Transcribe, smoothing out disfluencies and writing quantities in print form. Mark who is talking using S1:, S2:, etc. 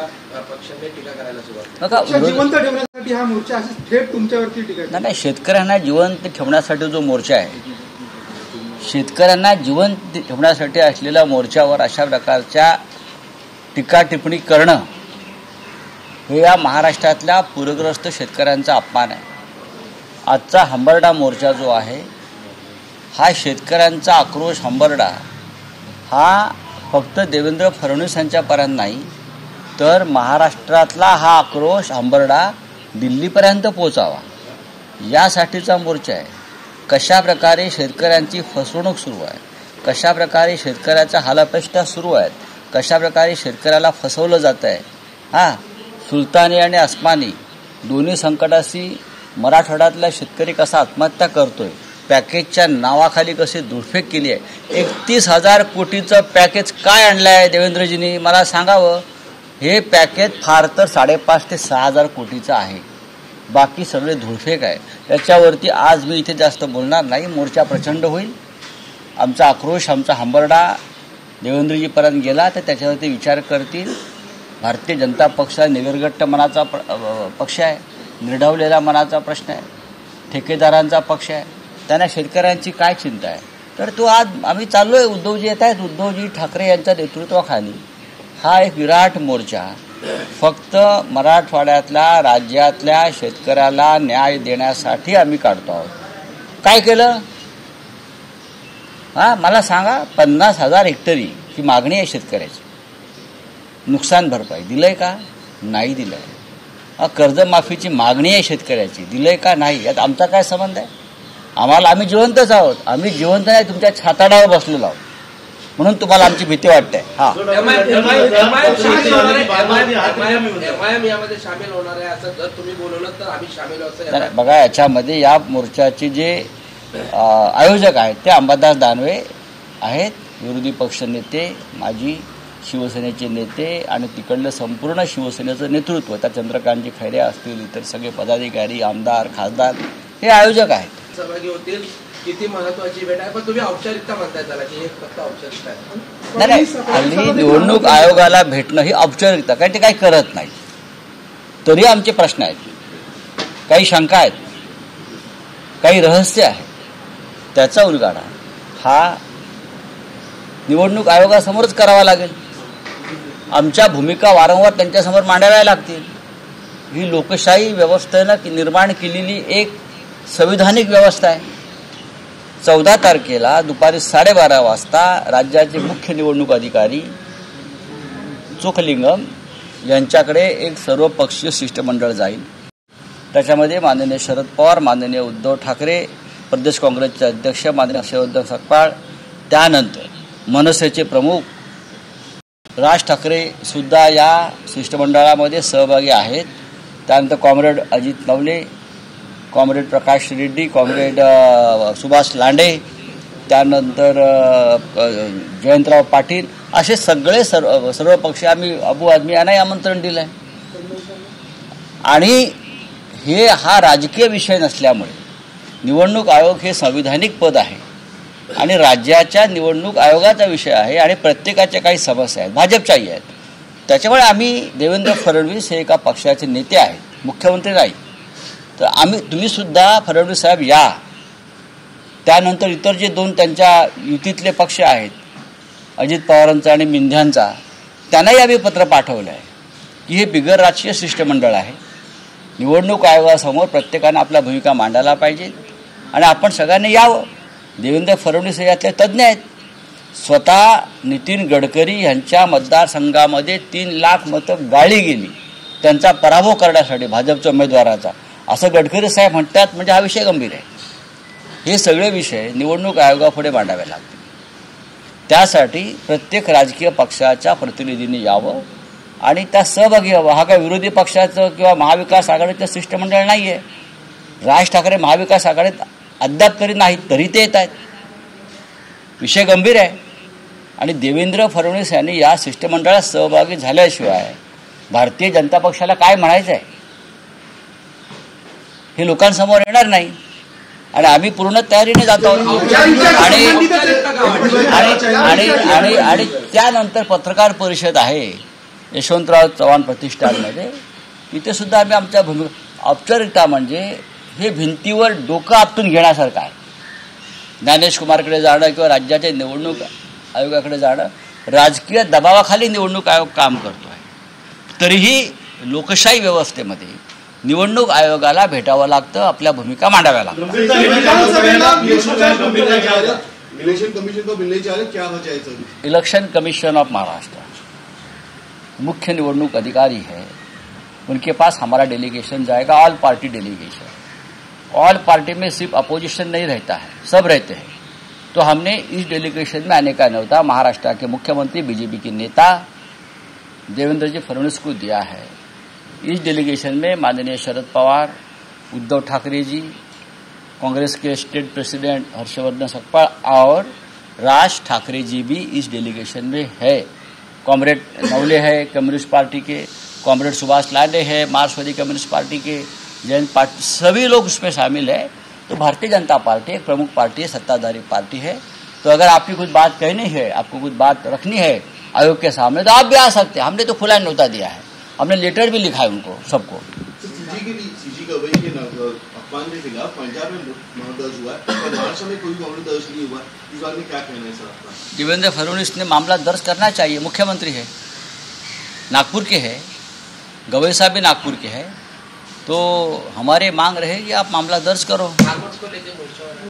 S1: पक्षाने टीका करायला सुरुवात
S2: बघा, जिवंत ठेवण्यासाठी हा मोर्चा अशी थेट तुमच्यावरती टीका नाही. शेतकऱ्यांना जिवंत ठेवण्यासाठी जो मोर्चा आहे, शेतकऱ्यांना जिवंत ठेवण्यासाठी असलेल्या मोर्चावर अशा प्रकारच्या टीका टिप्पणी करणं हे या महाराष्ट्रातल्या पूरग्रस्त शेतकऱ्यांचा अपमान आहे. आजचा हंबरडा मोर्चा जो आहे हा शेतकऱ्यांचा आक्रोश हंबरडा हा फक्त देवेंद्र फडणवीस यांच्यापर्यंत नाही तर महाराष्ट्रातला हा आक्रोश हंबरडा दिल्लीपर्यंत पोचावा यासाठीचा मोर्चा आहे. कशा प्रकारे शेतकऱ्यांची फसवणूक सुरू आहे, कशा प्रकारे शेतकऱ्याच्या हालापेष्टा सुरू आहेत, कशा प्रकारे शेतकऱ्याला फसवलं जात आहे. सुलतानी आणि अस्मानी दोन्ही संकटाशी मराठवाड्यातला शेतकरी कसा आत्महत्या करतोय, पॅकेजच्या नावाखाली कशी दुर्फेक केली आहे. 31,000 कोटीचं पॅकेज काय आणलं आहे देवेंद्रजींनी मला सांगावं. हे पॅकेज फार तर 5,500 ते 6,000 कोटीचं आहे, बाकी सगळे धुळफेक आहे. त्याच्यावरती आज मी इथे जास्त बोलणार नाही. मोर्चा प्रचंड होईल. आमचा आक्रोश, आमचा हंबरडा देवेंद्रजीपर्यंत गेला तर त्याच्यावरती विचार करतील. भारतीय जनता पक्ष निगरगट्ट मनाचा पक्ष आहे, निर्ढावलेला मनाचा प्रश्न आहे, ठेकेदारांचा पक्ष आहे. त्यांना शेतकऱ्यांची काय चिंता आहे. तर तो आज आम्ही चाललो आहे. उद्धवजी येत आहेत, उद्धवजी ठाकरे यांच्या नेतृत्वाखाली हा एक विराट मोर्चा फक्त मराठवाड्यातल्या राज्यातल्या शेतकऱ्याला न्याय देण्यासाठी आम्ही काढतो आहोत. काय केलं मला सांगा. 50,000 हेक्टरी ही मागणी आहे शेतकऱ्याची. नुकसान भरपाई दिलंय का? नाही दिलंय. कर्जमाफीची मागणी आहे शेतकऱ्याची, दिलंय का? नाही. यात आमचा काय संबंध आहे? आम्ही जिवंतच आहोत. आम्ही जिवंत नाही, तुमच्या छाताडावर बसलेलो आहोत म्हणून तुम्हाला आमची भीती वाटते. बघा, याच्यामध्ये या मोर्चाचे जे आयोजक आहेत ते अंबादास दानवे आहेत, विरोधी पक्ष नेते, माजी शिवसेनेचे नेते आणि तिकडलं संपूर्ण शिवसेनेचं नेतृत्व, त्या चंद्रकांतजी खैरे असतील, इतर सगळे पदाधिकारी, आमदार, खासदार हे आयोजक आहेत.
S1: सहभागी होतील. किती महत्वाची भेट आहे, पण तुम्ही औपचारिकता म्हणताय त्याला की एक फक्त औपचारिकता आहे.
S2: नाही, हल्ली निवडणूक आयोगाला भेटणं ही औपचारिकता, कारण ते काही करत नाही. तरी आमचे प्रश्न आहेत, काही शंका आहेत, काही रहस्य आहे. त्याचा उलगडा हा निवडणूक आयोगासमोरच करावा लागेल. आमच्या भूमिका वारंवार त्यांच्यासमोर मांडाव्या लागतील. ही लोकशाही व्यवस्थेनं निर्माण केलेली एक संविधानिक व्यवस्था आहे. 14 तारखेला दुपारी 12:30 वाजता राज्याचे मुख्य निवडणूक अधिकारी चोखलिंगम यांच्याकडे एक सर्वपक्षीय शिष्टमंडळ जाईल. त्याच्यामध्ये माननीय शरद पवार, माननीय उद्धव ठाकरे, प्रदेश काँग्रेसचे अध्यक्ष माननीय शिवराज सपकाळ, त्यानंतर मनसेचे प्रमुख राज ठाकरे सुद्धा या शिष्टमंडळामध्ये सहभागी आहेत. त्यानंतर कॉम्रेड अजित नवले, कॉम्रेड प्रकाश रेड्डी, कॉम्रेड सुभाष लांडे, त्यानंतर जयंतराव पाटील, असे सगळे सर्व पक्ष आम्ही अबू आदमी यांनाही आमंत्रण दिलं आहे. आणि हा राजकीय विषय नसल्यामुळे निवडणूक आयोग हे संविधानिक पद आहे आणि राज्याच्या निवडणूक आयोगाचा विषय आहे आणि प्रत्येकाच्या काही समस्या आहेत, भाजपच्याही आहेत. त्याच्यामुळे आम्ही देवेंद्र फडणवीस हे एका पक्षाचे नेते आहेत, मुख्यमंत्री नाही. तर तुम्ही सुद्धा फडणवीस साहेब या. त्यानंतर इतर जे 2 त्यांच्या युतीतले पक्ष आहेत, अजित पवारांचा आणि मिंध्यांचा, त्यांनाही आम्ही पत्र पाठवलं आहे की हे बिगर राजकीय शिष्टमंडळ आहे. निवडणूक आयोगासमोर प्रत्येकानं आपल्या भूमिका मांडायला पाहिजे आणि आपण सगळ्यांनी यावं. देवेंद्र फडणवीस यातले तज्ज्ञ आहेत. स्वतः नितीन गडकरी यांच्या मतदारसंघामध्ये 3 लाख मतं गाळली गेली त्यांचा पराभव करण्यासाठी भाजपच्या उमेदवाराचा, असं गडकरी साहेब म्हणतात. म्हणजे हा विषय गंभीर आहे. हे सगळे विषय निवडणूक आयोगापुढे मांडावे लागतील. त्यासाठी प्रत्येक राजकीय पक्षाच्या प्रतिनिधींनी यावं आणि त्या सहभागी व्हावं. हा काय विरोधी पक्षाचं किंवा महाविकास आघाडीचं शिष्टमंडळ नाही आहे. राज ठाकरे महाविकास आघाडीत अद्याप तरी नाहीत, तरी ते येत आहेत. विषय गंभीर आहे आणि देवेंद्र फडणवीस यांनी या शिष्टमंडळात सहभागी झाल्याशिवाय भारतीय जनता पक्षाला काय म्हणायचं आहे हे लोकांसमोर येणार नाही. आणि आम्ही पूर्ण तयारीने जात आहोत. आणि त्यानंतर पत्रकार परिषद आहे यशवंतराव चव्हाण प्रतिष्ठानमध्ये. इथे सुद्धा आम्ही आमच्या औपचारिकता म्हणजे हे भिंतीवर डोकं आपटून घेण्यासारखं आहे. ज्ञानेश कुमारकडे जाणं किंवा राज्याच्या निवडणूक आयोगाकडे जाणं, राजकीय दबावाखाली निवडणूक आयोग काम करतो आहे. तरीही लोकशाही व्यवस्थेमध्ये निवडणूक आयोगाला भेटावं लागतं, आपल्या भूमिका मांडाव्या लागतात. इलेक्शन कमीशन ऑफ महाराष्ट्र मुख्य निवडणूक अधिकारी है, उनके पास हमारा डेलीगेशन जाएगा, all party delegation. All party में सिर्फ अपोजिशन नहीं रहता है, सब रहते हैं. तो हमने इस डेलीगेशन में आने का न्योता महाराष्ट्र के मुख्यमंत्री बीजेपी के नेता देवेंद्र जी फडणवीस को दिया है. इस डेलीगेशन में माननीय शरद पवार, उद्धव ठाकरे जी, कांग्रेस के स्टेट प्रेसिडेंट हर्षवर्धन सकपाल और राज ठाकरे जी भी इस डेलीगेशन में है. कॉमरेड नवले है कम्युनिस्ट पार्टी के, कॉमरेड सुभाष लाडे है मार्क्सवादी कम्युनिस्ट पार्टी के, जैन पार्टी, सभी लोग उसमें शामिल है. तो भारतीय जनता पार्टी एक प्रमुख पार्टी है, सत्ताधारी पार्टी है. तो अगर आपकी कुछ बात कहनी है, आपको कुछ बात रखनी है आयोग के सामने, तो आप भी आ सकते हैं. हमने तो खुला न्योता दिया है, हमने लेटर भी लिखा है उनको सबको.
S3: सीजी गवई के अपमान के खिलाफ पंजाब में मामला दर्ज हुआ है, पर महाराष्ट्र में कोई मामला दर्ज नहीं हुआ. इस बारे में क्या कहना है सर आपका?
S2: देवेंद्र फडणवीस ने मामला दर्ज करना चाहिए. मुख्यमंत्री है, नागपुर के है, गवई साहब भी नागपुर के है. तो हमारे मांग रहेगी आप मामला दर्ज करो.